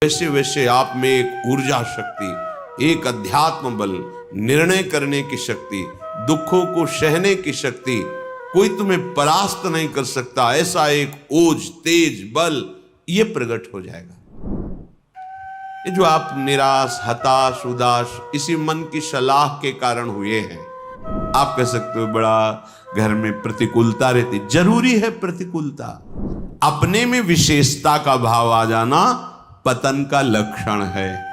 वैसे वैसे आप में एक ऊर्जा शक्ति, एक अध्यात्म बल, निर्णय करने की शक्ति, दुखों को सहने की शक्ति, कोई तुम्हें परास्त नहीं कर सकता, ऐसा एक ओज, तेज, बल ये प्रकट हो जाएगा। ये जो आप निराश, हताश, उदास इसी मन की सलाह के कारण हुए हैं। आप कह सकते हो बड़ा घर में प्रतिकूलता रहती, जरूरी है प्रतिकूलता। अपने में विशेषता का भाव आ जाना पतन का लक्षण है।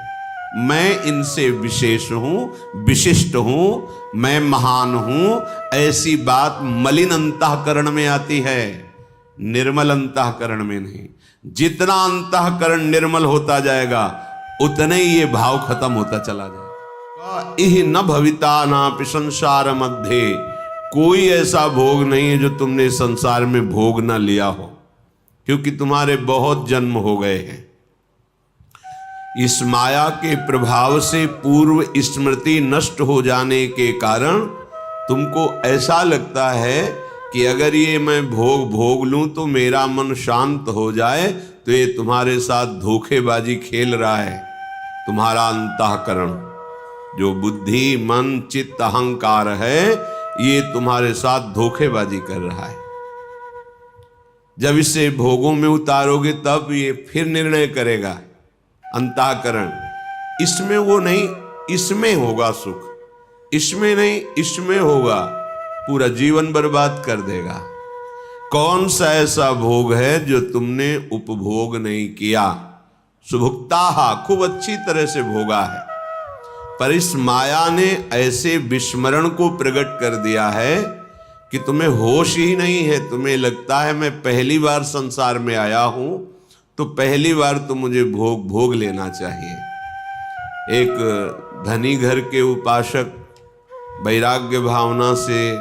मैं इनसे विशेष हूं, विशिष्ट हूं, मैं महान हूं, ऐसी बात मलिन अंतःकरण में आती है, निर्मल अंतःकरण में नहीं। जितना अंतःकरण निर्मल होता जाएगा उतने ही ये भाव खत्म होता चला जाएगा। इह न भविता नापि संसार मध्य, कोई ऐसा भोग नहीं है जो तुमने संसार में भोग ना लिया हो, क्योंकि तुम्हारे बहुत जन्म हो गए हैं। इस माया के प्रभाव से पूर्व स्मृति नष्ट हो जाने के कारण तुमको ऐसा लगता है कि अगर ये मैं भोग लूं तो मेरा मन शांत हो जाए, तो ये तुम्हारे साथ धोखेबाजी खेल रहा है। तुम्हारा अंतःकरण जो बुद्धि, मन, चित्त, अहंकार है, ये तुम्हारे साथ धोखेबाजी कर रहा है। जब इसे भोगों में उतारोगे तब ये फिर निर्णय करेगा। अंतःकरण इसमें वो नहीं, इसमें होगा सुख, इसमें नहीं, इसमें होगा, पूरा जीवन बर्बाद कर देगा। कौन सा ऐसा भोग है जो तुमने उपभोग नहीं किया? सुभुक्ता, खूब अच्छी तरह से भोगा है, पर इस माया ने ऐसे विस्मरण को प्रकट कर दिया है कि तुम्हें होश ही नहीं है। तुम्हें लगता है मैं पहली बार संसार में आया हूं, तो पहली बार तो मुझे भोग लेना चाहिए। एक धनी घर के उपासक वैराग्य भावना से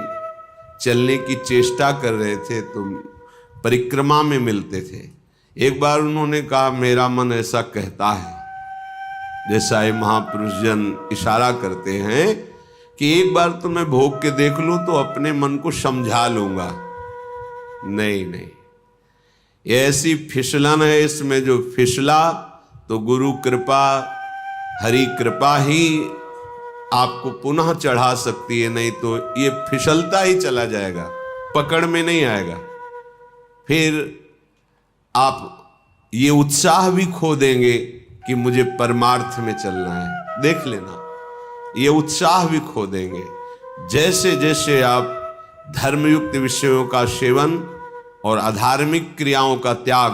चलने की चेष्टा कर रहे थे, तो परिक्रमा में मिलते थे। एक बार उन्होंने कहा, मेरा मन ऐसा कहता है, जैसा ये महापुरुष जन इशारा करते हैं कि एक बार तो मैं भोग के देख लूं तो अपने मन को समझा लूंगा। नहीं नहीं, ये ऐसी फिसलन है, इसमें जो फिसला तो गुरु कृपा, हरि कृपा ही आपको पुनः चढ़ा सकती है, नहीं तो ये फिसलता ही चला जाएगा, पकड़ में नहीं आएगा। फिर आप ये उत्साह भी खो देंगे कि मुझे परमार्थ में चलना है। देख लेना, ये उत्साह भी खो देंगे। जैसे जैसे आप धर्मयुक्त विषयों का सेवन और अधार्मिक क्रियाओं का त्याग,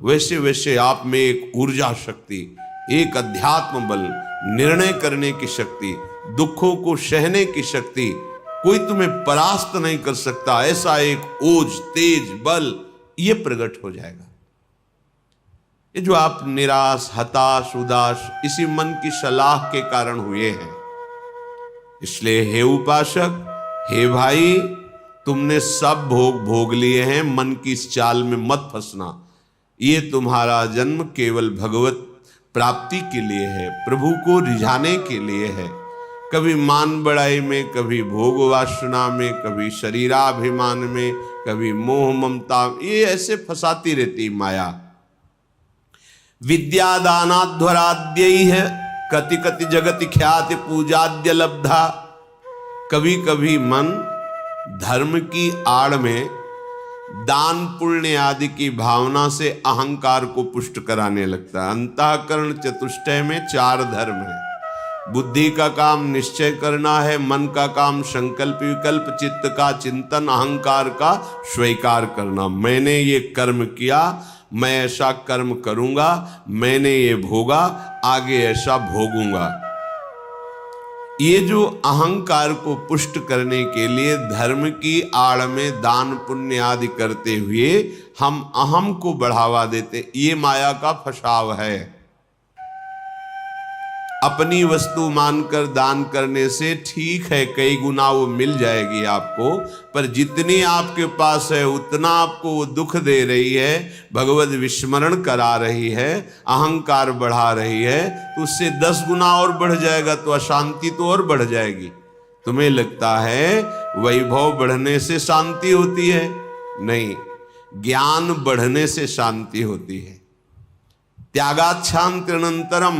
वैसे वैसे आप में एक ऊर्जा शक्ति, एक अध्यात्म बल, निर्णय करने की शक्ति, दुखों को सहने की शक्ति, कोई तुम्हें परास्त नहीं कर सकता, ऐसा एक ओज, तेज, बल ये प्रकट हो जाएगा। ये जो आप निराश, हताश, उदास इसी मन की सलाह के कारण हुए हैं। इसलिए हे उपासक, हे भाई, तुमने सब भोग लिए हैं, मन की इस चाल में मत फंसना। ये तुम्हारा जन्म केवल भगवत प्राप्ति के लिए है, प्रभु को रिझाने के लिए है। कभी मान बड़ाई में, कभी भोग वासना में, कभी शरीराभिमान में, कभी मोह ममता, ये ऐसे फंसाती रहती माया। विद्यादानाध्वराद्यैः कति कति जगति ख्याति पूजाद्य लब्धा। कभी कभी मन धर्म की आड़ में दान पुण्य आदि की भावना से अहंकार को पुष्ट कराने लगता है। अंतःकरण चतुष्टय में 4 धर्म है। बुद्धि का काम निश्चय करना है, मन का काम संकल्प विकल्प, चित्त का चिंतन, अहंकार का स्वीकार करना। मैंने ये कर्म किया, मैं ऐसा कर्म करूंगा, मैंने ये भोगा, आगे ऐसा भोगूंगा। ये जो अहंकार को पुष्ट करने के लिए धर्म की आड़ में दान पुण्य आदि करते हुए हम अहम को बढ़ावा देते, ये माया का फसाव है। अपनी वस्तु मानकर दान करने से ठीक है, कई गुना वो मिल जाएगी आपको, पर जितनी आपके पास है उतना आपको वो दुख दे रही है, भगवत विस्मरण करा रही है, अहंकार बढ़ा रही है, तो उससे 10 गुना और बढ़ जाएगा, तो अशांति तो और बढ़ जाएगी। तुम्हें लगता है वैभव बढ़ने से शांति होती है? नहीं, ज्ञान बढ़ने से शांति होती है। त्यागाच्छांत्यनंतरम,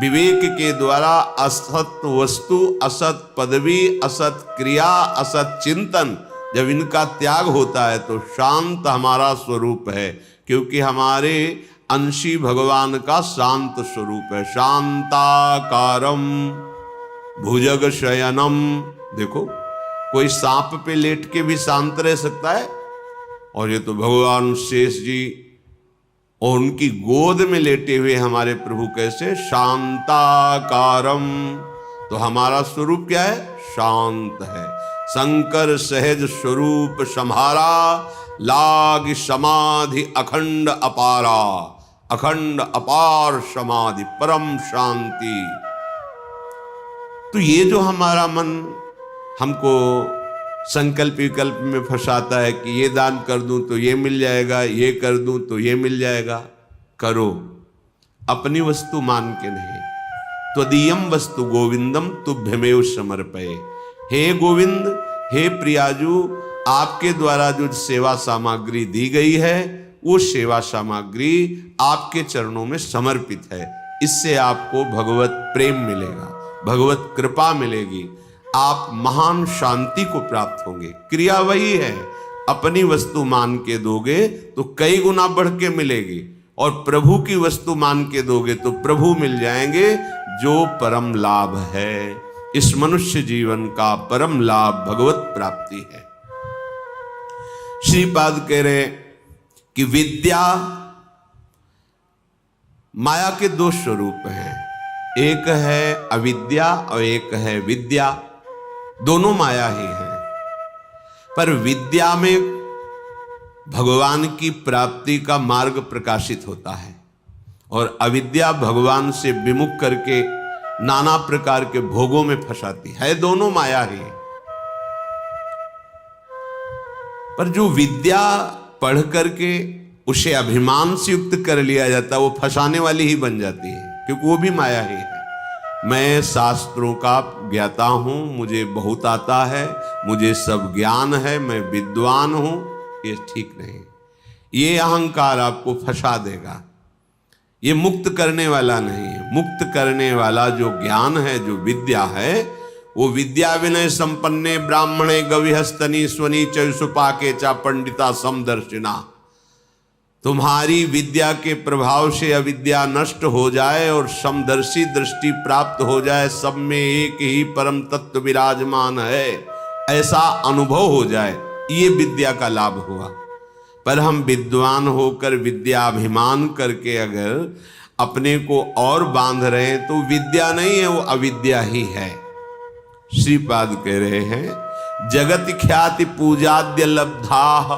विवेक के द्वारा असत वस्तु, असत पदवी, असत क्रिया, असत चिंतन, जब इनका त्याग होता है तो शांत हमारा स्वरूप है, क्योंकि हमारे अंशी भगवान का शांत स्वरूप है। शांताकारम भुजग शयनम। देखो, कोई सांप पे लेट के भी शांत रह सकता है, और ये तो भगवान शेष जी और उनकी गोद में लेटे हुए हमारे प्रभु कैसे शांताकारम। तो हमारा स्वरूप क्या है? शांत है। शंकर सहज स्वरूप सम्हारा, लाग समाधि अखंड अपारा। अखंड अपार समाधि, परम शांति। तो ये जो हमारा मन हमको संकल्प विकल्प में फंसाता है कि ये दान कर दूं तो ये मिल जाएगा, ये कर दूं तो ये मिल जाएगा, करो, अपनी वस्तु मान के नहीं। त्वदीयम वस्तु गोविंदम तुभ्यमेव समर्पये। हे गोविंद, हे प्रियाजू, आपके द्वारा जो सेवा सामग्री दी गई है वो सेवा सामग्री आपके चरणों में समर्पित है। इससे आपको भगवत प्रेम मिलेगा, भगवत कृपा मिलेगी, आप महान शांति को प्राप्त होंगे। क्रिया वही है, अपनी वस्तु मान के दोगे तो कई गुना बढ़ के मिलेगी, और प्रभु की वस्तु मान के दोगे तो प्रभु मिल जाएंगे, जो परम लाभ है। इस मनुष्य जीवन का परम लाभ भगवत प्राप्ति है। श्रीपाद कह रहे कि विद्या, माया के दो स्वरूप हैं, एक है अविद्या और एक है विद्या। दोनों माया ही है, पर विद्या में भगवान की प्राप्ति का मार्ग प्रकाशित होता है, और अविद्या भगवान से विमुख करके नाना प्रकार के भोगों में फंसाती है। दोनों माया ही। पर जो विद्या पढ़ करके उसे अभिमान से युक्त कर लिया जाता है, वो फंसाने वाली ही बन जाती है, क्योंकि वो भी माया ही है। मैं शास्त्रों का ज्ञाता हूं, मुझे बहुत आता है, मुझे सब ज्ञान है, मैं विद्वान हूं, ये ठीक नहीं। ये अहंकार आपको फंसा देगा, ये मुक्त करने वाला नहीं है। मुक्त करने वाला जो ज्ञान है, जो विद्या है, वो विद्या विनय संपन्ने ब्राह्मणे गविहस्तनी स्वनी चुपाके चा पंडिता समदर्शिना। तुम्हारी विद्या के प्रभाव से अविद्या नष्ट हो जाए और समदर्शी दृष्टि प्राप्त हो जाए, सब में एक ही परम तत्व विराजमान है, ऐसा अनुभव हो जाए, ये विद्या का लाभ हुआ। पर हम विद्वान होकर विद्याभिमान करके अगर अपने को और बांध रहे हैं तो विद्या नहीं है, वो अविद्या ही है। श्रीपाद कह रहे हैं, जगत ख्याति पूजाद्य लब्धा।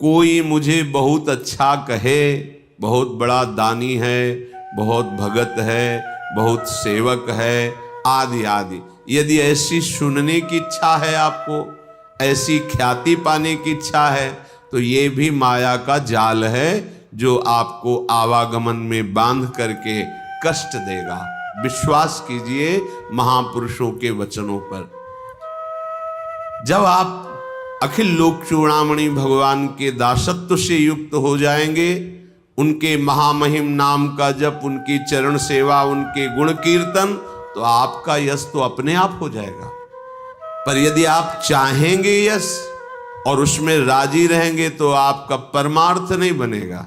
कोई मुझे बहुत अच्छा कहे, बहुत बड़ा दानी है, बहुत भगत है, बहुत सेवक है, आदि आदि। यदि ऐसी सुनने की इच्छा है, आपको ऐसी ख्याति पाने की इच्छा है, तो ये भी माया का जाल है, जो आपको आवागमन में बांध करके कष्ट देगा। विश्वास कीजिए महापुरुषों के वचनों पर। जब आप अखिल लोक चूड़ामणि भगवान के दासत्व से युक्त हो जाएंगे, उनके महामहिम नाम का जप, उनकी चरण सेवा, उनके गुण कीर्तन, तो आपका यश तो अपने आप हो जाएगा। पर यदि आप चाहेंगे यश और उसमें राजी रहेंगे, तो आपका परमार्थ नहीं बनेगा।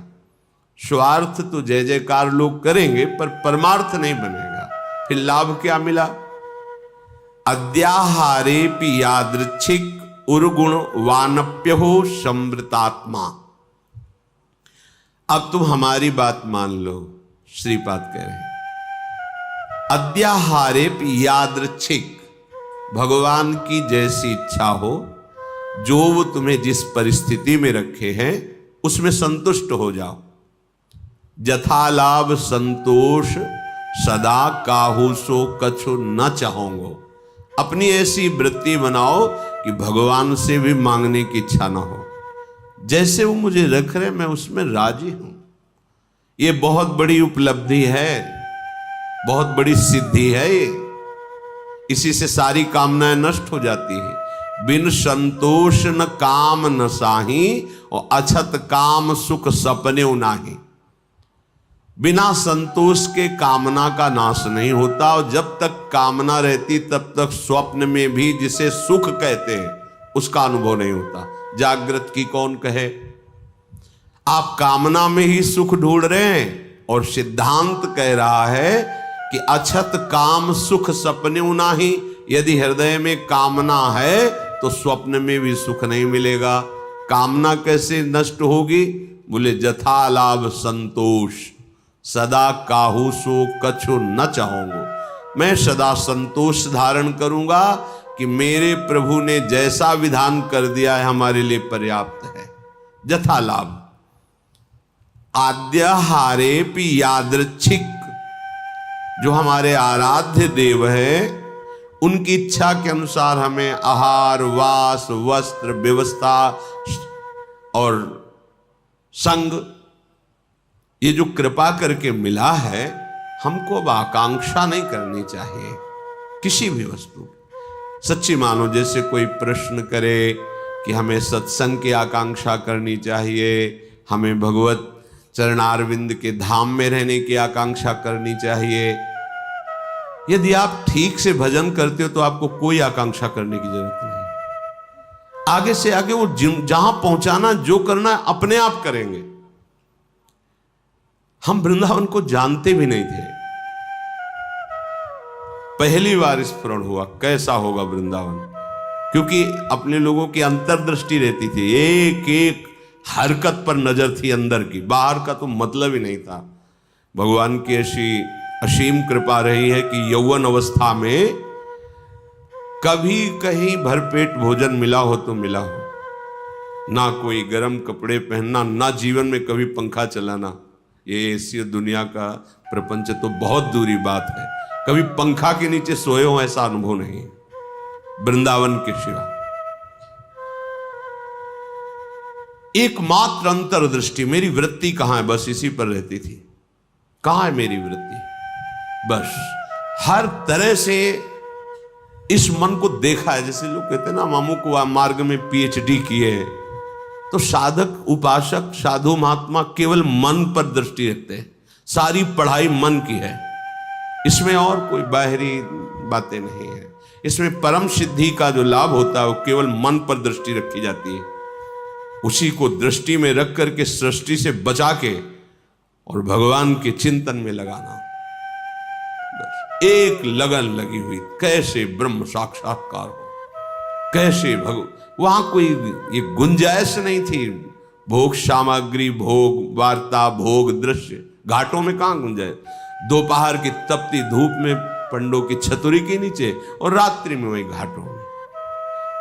स्वार्थ तो जय जयकार लोग करेंगे, पर परमार्थ नहीं बनेगा। फिर लाभ क्या मिला? अद्याहारे पि यादृच्छिक उर्गुण वानप्य हो समृतात्मा। अब तुम हमारी बात मान लो। श्रीपाद कह रहे हैं, अद्याहारे पि यादृच्छिक, भगवान की जैसी इच्छा हो, जो वो तुम्हें जिस परिस्थिति में रखे हैं उसमें संतुष्ट हो जाओ। जथा लाभ संतोष सदा काहू सो कछु न चाहोगे। अपनी ऐसी वृत्ति बनाओ कि भगवान से भी मांगने की इच्छा ना हो। जैसे वो मुझे रख रहे, मैं उसमें राजी हूं। ये बहुत बड़ी उपलब्धि है, बहुत बड़ी सिद्धि है ये। इसी से सारी कामनाएं नष्ट हो जाती है। बिन संतोष न काम न साही, और अछत काम सुख सपने नाही। बिना संतोष के कामना का नाश नहीं होता, और जब तक कामना रहती तब तक स्वप्न में भी जिसे सुख कहते हैं उसका अनुभव नहीं होता। जागृत की कौन कहे। आप कामना में ही सुख ढूंढ रहे हैं, और सिद्धांत कह रहा है कि अछत काम सुख सपने नाही। यदि हृदय में कामना है तो स्वप्न में भी सुख नहीं मिलेगा। कामना कैसे नष्ट होगी? बोले जथा लाभ संतोष, सदा काहू सो कछु न चाहूंगो। मैं सदा संतोष धारण करूंगा कि मेरे प्रभु ने जैसा विधान कर दिया है हमारे लिए पर्याप्त है। जथा लाभ आद्य हारेपि यादृच्छिक, जो हमारे आराध्य देव है उनकी इच्छा के अनुसार हमें आहार, वास, वस्त्र, व्यवस्था और संग, ये जो कृपा करके मिला है, हमको अब आकांक्षा नहीं करनी चाहिए किसी भी वस्तु। सच्ची मानो जैसे कोई प्रश्न करे कि हमें सत्संग की आकांक्षा करनी चाहिए, हमें भगवत चरणारविंद के धाम में रहने की आकांक्षा करनी चाहिए। यदि आप ठीक से भजन करते हो तो आपको कोई आकांक्षा करने की जरूरत नहीं। आगे से आगे वो जहां पहुंचाना, जो करना है अपने आप करेंगे। हम वृंदावन को जानते भी नहीं थे, पहली बार स्मरण हुआ कैसा होगा वृंदावन, क्योंकि अपने लोगों की अंतर्दृष्टि रहती थी, एक एक हरकत पर नजर थी अंदर की, बाहर का तो मतलब ही नहीं था। भगवान की ऐसी असीम कृपा रही है कि यौवन अवस्था में कभी कहीं भरपेट भोजन मिला हो तो मिला हो, ना कोई गर्म कपड़े पहनना, ना जीवन में कभी पंखा चलाना। ये ऐसी दुनिया का प्रपंच तो बहुत दूरी बात है, कभी पंखा के नीचे सोए हो ऐसा अनुभव नहीं वृंदावन के सिवा। एकमात्र अंतर्दृष्टि, मेरी वृत्ति कहां है, बस इसी पर रहती थी। कहां है मेरी वृत्ति? बस हर तरह से इस मन को देखा है। जैसे लोग कहते हैं ना, मामू को मार्ग में पीएचडी किए, तो साधक, उपासक, साधु महात्मा केवल मन पर दृष्टि रखते हैं। सारी पढ़ाई मन की है, इसमें और कोई बाहरी बातें नहीं है। इसमें परम सिद्धि का जो लाभ होता है वो केवल मन पर दृष्टि रखी जाती है। उसी को दृष्टि में रख करके सृष्टि से बचा के और भगवान के चिंतन में लगाना, बस एक लगन लगी हुई, कैसे ब्रह्म साक्षात्कार हो, कैसे वहां कोई ये गुंजाइश नहीं थी। भोग सामग्री, भोग वार्ता, भोग दृश्य, घाटों में कहां गुंजाइश? दोपहर की तपती धूप में पंडों की छतुरी के नीचे, और रात्रि में वही घाटों में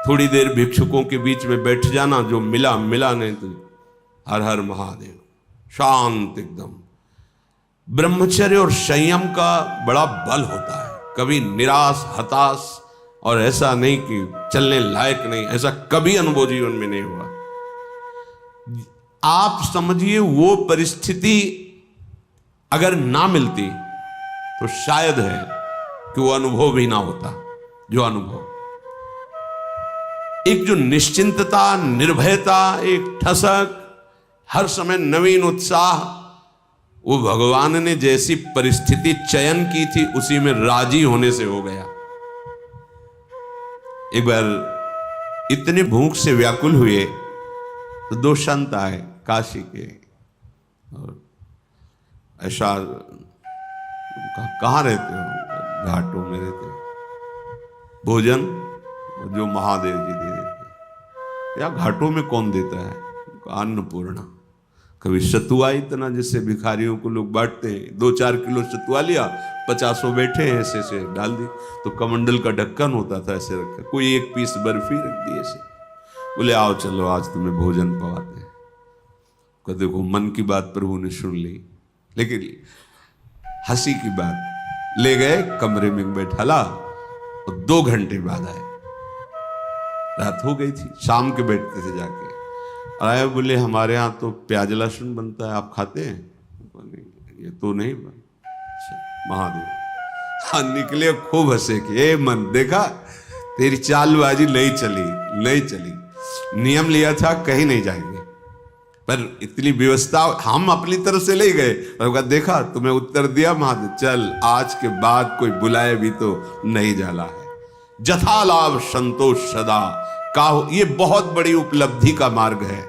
थोड़ी देर भिक्षुकों के बीच में बैठ जाना, जो मिला मिला, नहीं तो हर हर महादेव, शांत एकदम। ब्रह्मचर्य और संयम का बड़ा बल होता है। कभी निराश, हताश और ऐसा नहीं कि चलने लायक नहीं, ऐसा कभी अनुभव जीवन में नहीं हुआ। आप समझिए वो परिस्थिति अगर ना मिलती तो शायद है कि वो अनुभव भी ना होता। जो अनुभव, एक जो निश्चिंतता, निर्भयता, एक ठसक, हर समय नवीन उत्साह, वो भगवान ने जैसी परिस्थिति चयन की थी उसी में राजी होने से हो गया। एक बार इतने भूख से व्याकुल हुए तो दो संत आए काशी के, और ऐसा कहाँ रहते हो? घाटों में रहते। भोजन जो महादेव जी दे देते। या घाटों में कौन देता है? अन्नपूर्णा। कभी सतुआ, इतना जिससे भिखारियों को लोग बांटते हैं, 2-4 किलो सतुआ लिया, 50 बैठे हैं, ऐसे से डाल दी, तो कमंडल का ढक्कन होता था ऐसे रखा, कोई एक पीस बर्फी रख दी ऐसे, बोले आओ चलो आज तुम्हें भोजन पवाते हैं। तो देखो मन की बात प्रभु ने सुन ली, लेकिन हंसी की बात, ले गए कमरे में बैठाला और 2 घंटे बाद आए। रात हो गई थी, शाम के बैठते थे जाके, आए बोले हमारे यहाँ तो प्याज लहसुन बनता है, आप खाते हैं? ये तो नहीं बन। महादेव हाँ निकले, खूब हंसे कि मन देखा तेरी चालबाजी नहीं चली, नहीं चली। नियम लिया था कहीं नहीं जाएंगे, पर इतनी व्यवस्था हम अपनी तरफ से ले गए और देखा तुम्हें उत्तर दिया महादेव, चल आज के बाद कोई बुलाए भी तो नहीं जाला है। जथा लाभ संतोष सदा का हो, ये बहुत बड़ी उपलब्धि का मार्ग है।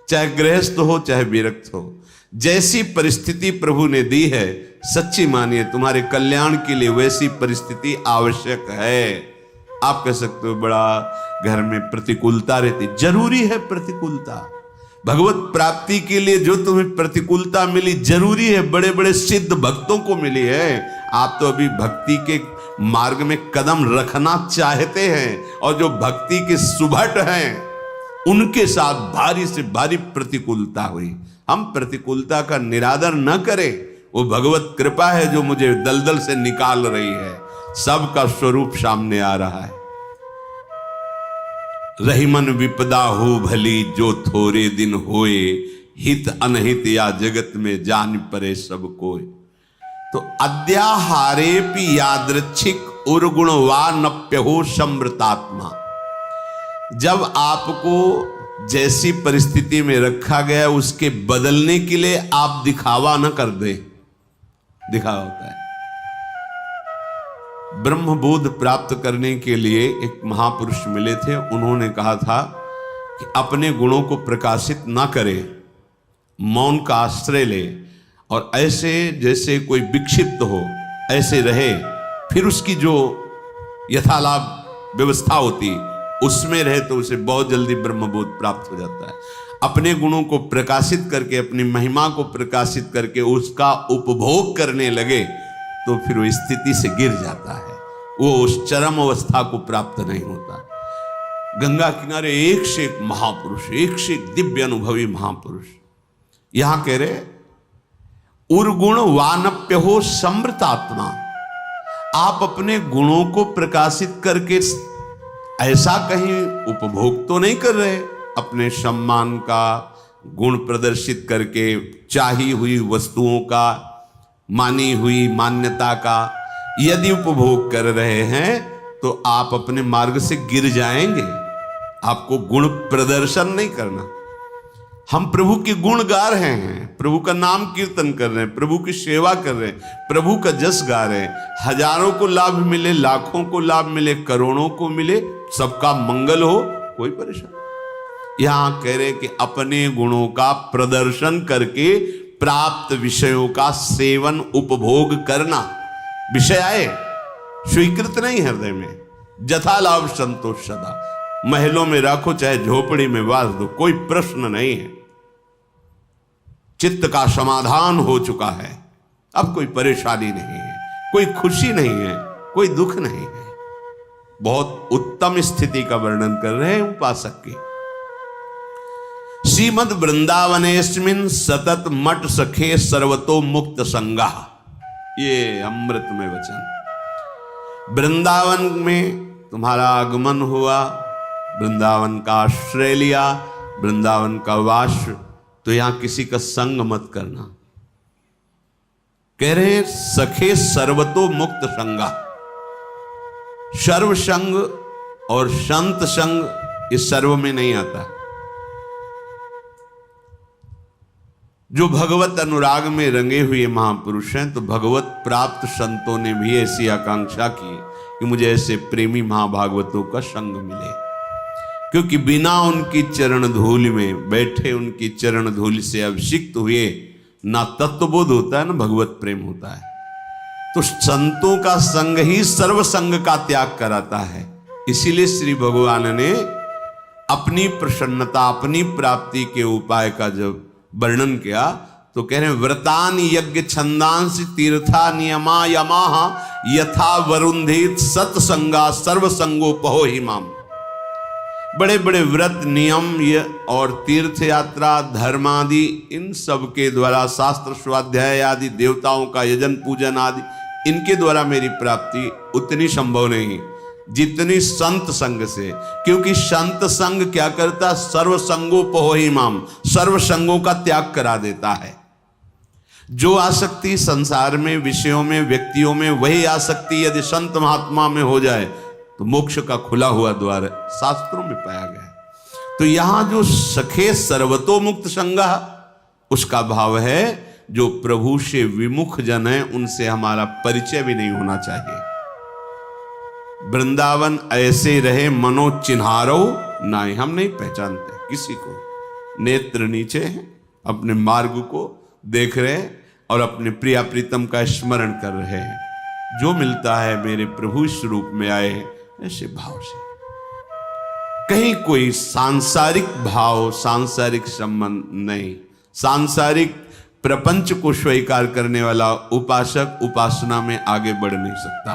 चाहे गृहस्थ हो चाहे विरक्त हो, जैसी परिस्थिति प्रभु ने दी है, सच्ची मानिए तुम्हारे कल्याण के लिए वैसी परिस्थिति आवश्यक है। आप कह सकते हो बड़ा घर में प्रतिकूलता रहती, जरूरी है प्रतिकूलता। भगवत प्राप्ति के लिए जो तुम्हें प्रतिकूलता मिली जरूरी है, बड़े बड़े सिद्ध भक्तों को मिली है। आप तो अभी भक्ति के मार्ग में कदम रखना चाहते हैं और जो भक्ति के सुभट हैं उनके साथ भारी से भारी प्रतिकूलता हुई। हम प्रतिकूलता का निरादर न करें, वो भगवत कृपा है जो मुझे दलदल से निकाल रही है। सबका स्वरूप सामने आ रहा है। रहीमन विपदा हो भली जो थोड़े दिन होए, हित अनहित या जगत में जान परे सब कोय। तो अद्याहारे पी यादृच्छिक उर्गुण वा नप्य हो समृतात्मा। जब आपको जैसी परिस्थिति में रखा गया उसके बदलने के लिए आप दिखावा न कर दे, दिखावा होता है। ब्रह्मबोध प्राप्त करने के लिए एक महापुरुष मिले थे, उन्होंने कहा था कि अपने गुणों को प्रकाशित ना करे, मौन का आश्रय ले और ऐसे जैसे कोई विक्षिप्त हो ऐसे रहे, फिर उसकी जो यथालाभ व्यवस्था होती उसमें रहे तो उसे बहुत जल्दी ब्रह्मबोध प्राप्त हो जाता है। अपने गुणों को प्रकाशित करके, अपनी महिमा को प्रकाशित करके उसका उपभोग करने लगे तो फिर वो स्थिति से गिर जाता है, वो उस चरम अवस्था को प्राप्त नहीं होता। गंगा किनारे एक से एक महापुरुष, एक से एक दिव्य अनुभवी महापुरुष यहां कह रहे उर्गुण वानप्य हो समृतात्मा। आप अपने गुणों को प्रकाशित करके ऐसा कहीं उपभोग तो नहीं कर रहे, अपने सम्मान का गुण प्रदर्शित करके, चाही हुई वस्तुओं का, मानी हुई मान्यता का यदि उपभोग कर रहे हैं तो आप अपने मार्ग से गिर जाएंगे। आपको गुण प्रदर्शन नहीं करना। हम प्रभु के गुण गा रहे हैं, प्रभु का नाम कीर्तन कर रहे हैं, प्रभु की सेवा कर रहे हैं, प्रभु का जस गा रहे हैं। हजारों को लाभ मिले, लाखों को लाभ मिले, करोड़ों को मिले, सबका मंगल हो, कोई परेशान। यहां कह रहे कि अपने गुणों का प्रदर्शन करके प्राप्त विषयों का सेवन उपभोग करना, विषय आए स्वीकृत नहीं हृदय में, जथा लाभ संतोष सदा। महलों में राखो चाहे झोपड़ी में वास दो, कोई प्रश्न नहीं है। चित्त का समाधान हो चुका है, अब कोई परेशानी नहीं है, कोई खुशी नहीं है, कोई दुख नहीं है। बहुत उत्तम स्थिति का वर्णन कर रहे हैं उपासक की। श्रीमद वृंदावनेस्मिन सतत मठ सखे सर्वतो मुक्त संगा। ये अमृतमय वचन। वृंदावन में तुम्हारा आगमन हुआ, वृंदावन का आश्रय लिया, वृंदावन का वास, तो यहां किसी का संग मत करना। कह रहे सखे सर्वतो मुक्त संगा। सर्व संग और संत संग इस सर्व में नहीं आता। जो भगवत अनुराग में रंगे हुए महापुरुष हैं, तो भगवत प्राप्त संतों ने भी ऐसी आकांक्षा की कि मुझे ऐसे प्रेमी महाभागवतों का संग मिले, क्योंकि बिना उनकी चरण धूलि में बैठे, उनकी चरण धूलि से अभिषिक्त हुए ना तत्वबोध होता है ना भगवत प्रेम होता है। तो संतों का संग ही सर्व संग का त्याग कराता है। इसीलिए श्री भगवान ने अपनी प्रसन्नता, अपनी प्राप्ति के उपाय का जब वर्णन किया तो कह रहे हैं व्रतान यज्ञ छंदांस तीर्था नियमा यमाह यथा वरुंधित सत्संगा सर्वसंगोपहो हिमाम। बड़े बड़े व्रत नियम और तीर्थ यात्रा धर्म आदि, इन सब के द्वारा शास्त्र स्वाध्याय आदि, देवताओं का यजन पूजन आदि, इनके द्वारा मेरी प्राप्ति उतनी संभव नहीं जितनी संत संग से। क्योंकि संत संग क्या करता, सर्व संगोपहो हिमाम, सर्व संगों का त्याग करा देता है। जो आसक्ति संसार में, विषयों में, व्यक्तियों में, वही आसक्ति यदि संत महात्मा में हो जाए तो मोक्ष का खुला हुआ द्वार शास्त्रों में पाया गया है। तो यहां जो सखे सर्वतोमुक्त संगा, उसका भाव है जो प्रभु से विमुख जन है उनसे हमारा परिचय भी नहीं होना चाहिए। वृंदावन ऐसे रहे मनो चिन्हारो नहीं, हम नहीं पहचानते किसी को। नेत्र नीचे हैं, अपने मार्ग को देख रहे हैं और अपने प्रिया प्रीतम का स्मरण कर रहे हैं। जो मिलता है मेरे प्रभु इस रूप में आए हैं, ऐसे भाव से। कहीं कोई सांसारिक भाव, सांसारिक संबंध नहीं। सांसारिक प्रपंच को स्वीकार करने वाला उपासक उपासना में आगे बढ़ नहीं सकता।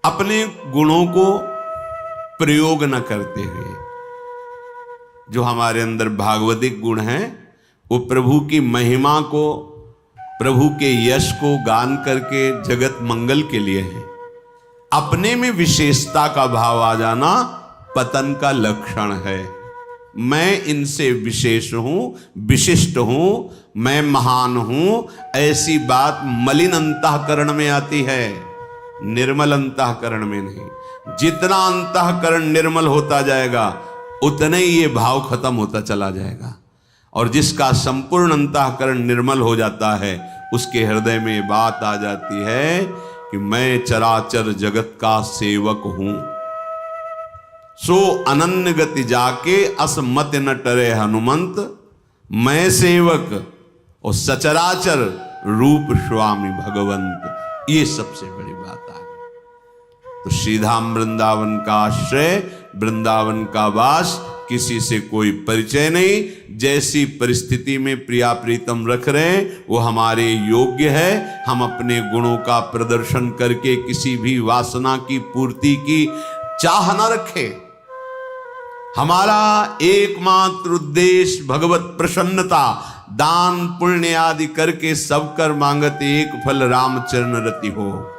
अपने गुणों को प्रयोग न करते हुए, जो हमारे अंदर भागवतिक गुण हैं, वो प्रभु की महिमा को, प्रभु के यश को गान करके जगत मंगल के लिए है। अपने में विशेषता का भाव आ जाना पतन का लक्षण है। मैं इनसे विशेष हूं, विशिष्ट हूं, मैं महान हूं, ऐसी बात मलिन अंतःकरण में आती है, निर्मल अंतःकरण में नहीं। जितना अंतःकरण निर्मल होता जाएगा उतने ही ये भाव खत्म होता चला जाएगा। और जिसका संपूर्ण अंतःकरण निर्मल हो जाता है, उसके हृदय में ये बात आ जाती है कि मैं चराचर जगत का सेवक हूं। सो अनन्य गति जाके असमत न टरे हनुमंत, मैं सेवक और सचराचर रूप स्वामी भगवंत। ये सबसे बड़ी बात आ गई। तो श्रीधाम वृंदावन का आश्रय, वृंदावन का वास, किसी से कोई परिचय नहीं। जैसी परिस्थिति में प्रिया प्रीतम रख रहे हैं वो हमारे योग्य है। हम अपने गुणों का प्रदर्शन करके किसी भी वासना की पूर्ति की चाह न रखें। हमारा एकमात्र उद्देश्य भगवत प्रसन्नता, दान पुण्य आदि करके सब कर मांगत एक फल रामचरण रति हो।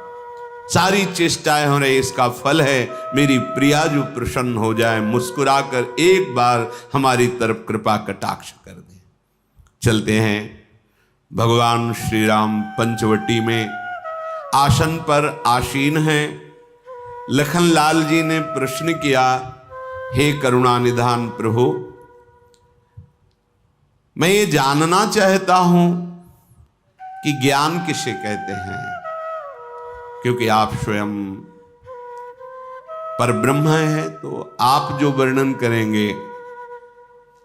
सारी चेष्टाएं हो रही, इसका फल है मेरी प्रिया जो प्रसन्न हो जाए, मुस्कुराकर एक बार हमारी तरफ कृपा कटाक्ष कर दे। चलते हैं। भगवान श्री राम पंचवटी में आसन पर आसीन हैं। लखनलाल जी ने प्रश्न किया, हे करुणा निधान प्रभु, मैं ये जानना चाहता हूं कि ज्ञान किसे कहते हैं, क्योंकि आप स्वयं परब्रह्म हैं। तो आप जो वर्णन करेंगे,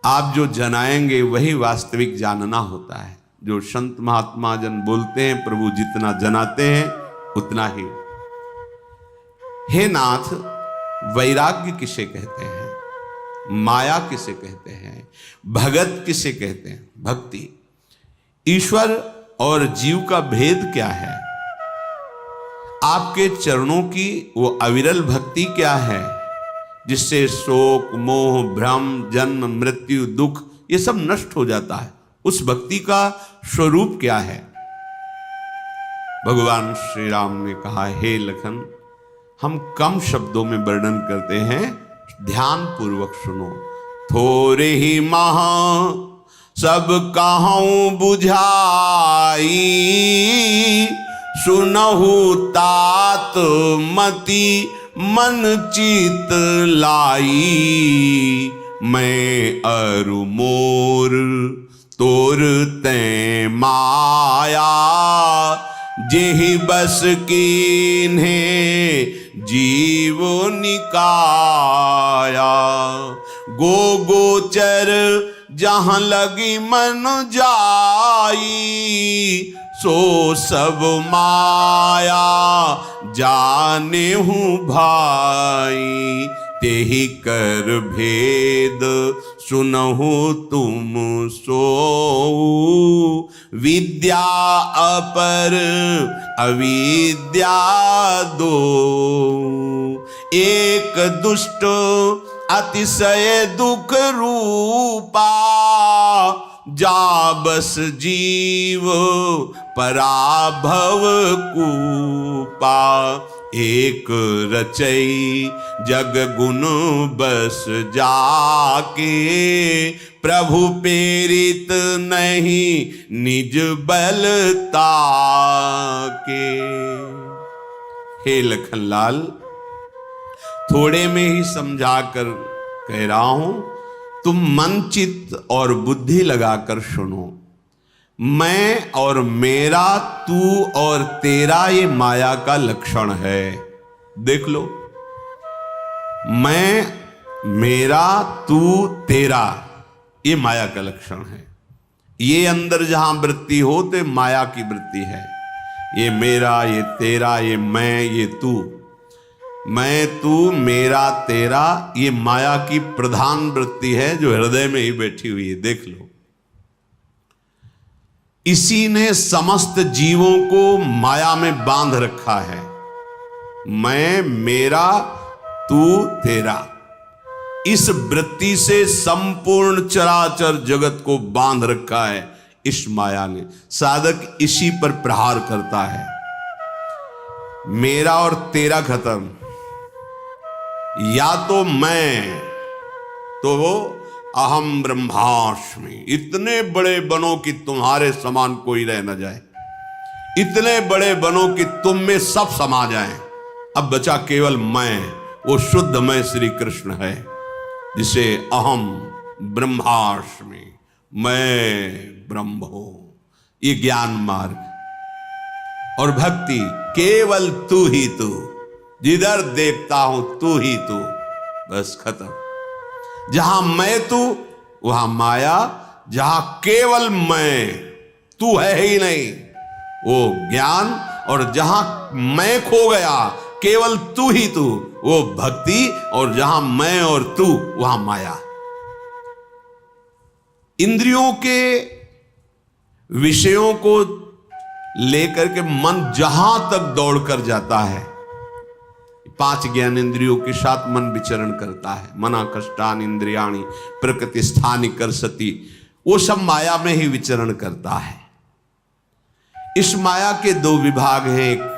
आप जो जनाएंगे, वही वास्तविक जानना होता है। जो संत महात्मा जन बोलते हैं, प्रभु जितना जनाते हैं उतना ही। हे नाथ, वैराग्य किसे कहते हैं, माया किसे कहते हैं, भगत किसे कहते हैं, भक्ति, ईश्वर और जीव का भेद क्या है, आपके चरणों की वो अविरल भक्ति क्या है जिससे शोक मोह भ्रम जन्म मृत्यु दुख ये सब नष्ट हो जाता है, उस भक्ति का स्वरूप क्या है। भगवान श्री राम ने कहा, हे लखन, हम कम शब्दों में वर्णन करते हैं, ध्यान पूर्वक सुनो। थोरे ही महा सब कहूं बुझाई, सुनहु तात मति मन चित लाई। मैं अरु मोर तोर तै माया, जेहि बस कीन्हे जीव निकाया। गो गोचर जहां लगी मन जाई, सो सब माया जाने हूँ भाई। तेहि कर भेद सुनहु तुम सो, विद्या अपर अविद्या दो। एक दुष्ट अतिशय दुख रूपा, जा बस जीव पराभव कूपा। एक रचई जग गुण बस जाके, प्रभु प्रेरित नहीं निज बलता के। हे लखनलाल, थोड़े में ही समझा कर कह रहा हूं, तुम मन चित्त और बुद्धि लगाकर सुनो। मैं और मेरा, तू और तेरा, ये माया का लक्षण है। देख लो, मैं, मेरा, तू, तेरा, ये माया का लक्षण है। ये अंदर जहां वृत्ति हो तो माया की वृत्ति है। ये मेरा, ये तेरा, ये मैं, ये तू, मैं, तू, मेरा, तेरा, ये माया की प्रधान वृत्ति है जो हृदय में ही बैठी हुई है। देख लो, इसी ने समस्त जीवों को माया में बांध रखा है। मैं, मेरा, तू, तेरा, इस वृत्ति से संपूर्ण चराचर जगत को बांध रखा है इस माया ने। साधक इसी पर प्रहार करता है। मेरा और तेरा खत्म, या तो मैं, तो वो अहम ब्रह्मास्मि। इतने बड़े बनो कि तुम्हारे समान कोई रह न जाए, इतने बड़े बनो कि तुम में सब समा जाए। अब बचा केवल मैं, वो शुद्ध मैं श्री कृष्ण है, जिसे अहम ब्रह्मास्मि, मैं ब्रह्म हूं। ये ज्ञान मार्ग और भक्ति केवल तू ही तू, जिधर देखता हूं तू ही तू, बस खत्म। जहां मैं तू वहां माया, जहां केवल मैं, तू है ही नहीं, वो ज्ञान। और जहां मैं खो गया, केवल तू ही तू, वो भक्ति। और जहां मैं और तू वहां माया। इंद्रियों के विषयों को लेकर के मन जहां तक दौड़कर जाता है, 5 ज्ञानेंद्रियों के साथ मन विचरण करता है। मना कष्टान इंद्रियाणि प्रकृति स्थानि करसति, वो सब माया में ही विचरण करता है। इस माया के 2 विभाग हैं, एक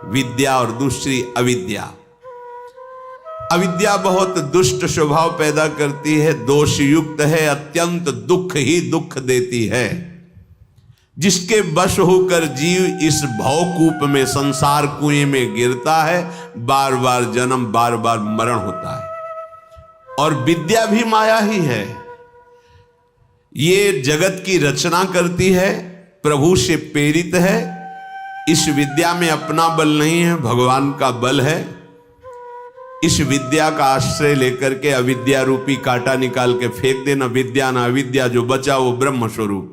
विद्या और दूसरी अविद्या। अविद्या बहुत दुष्ट स्वभाव पैदा करती है, दोष युक्त है, अत्यंत दुख ही दुख देती है। जिसके वश होकर जीव इस भवकूप में, संसार कुएं में गिरता है, बार बार जन्म, बार बार मरण होता है। और विद्या भी माया ही है। ये जगत की रचना करती है, प्रभु से प्रेरित है। इस विद्या में अपना बल नहीं है, भगवान का बल है। इस विद्या का आश्रय लेकर के अविद्या रूपी कांटा निकाल के फेंक देना। विद्या ना अविद्या, जो बचा वो ब्रह्म स्वरूप।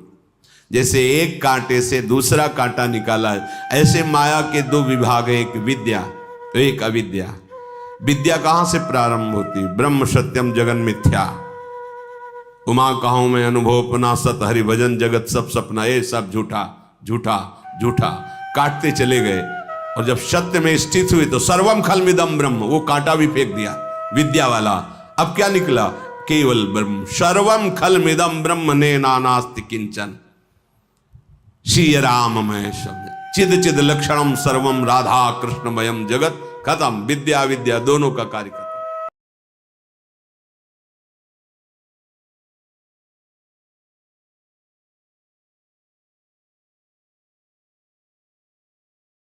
जैसे एक कांटे से दूसरा कांटा निकाला है, ऐसे माया के 2 विभाग हैं, एक विद्या तो एक अविद्या। विद्या कहां से प्रारंभ होती? ब्रह्म सत्यम जगन मिथ्या, उमा कहूं मैं अनुभव अपना, सत हरि भजन जगत सब सपना। ये सब झूठा झूठा झूठा काटते चले गए। और जब सत्य में स्थित हुई तो सर्वम खलमिदम ब्रह्म, वो कांटा भी फेंक दिया विद्या वाला। अब क्या निकला? केवल ब्रह्म। सर्वम खलमिदम ब्रह्म ने नानास्ति किंचन। श्री राममय शब्द, चिद चिद लक्षणम सर्वम राधा कृष्णमयम जगत। खत्म। विद्या विद्या दोनों का कार्य।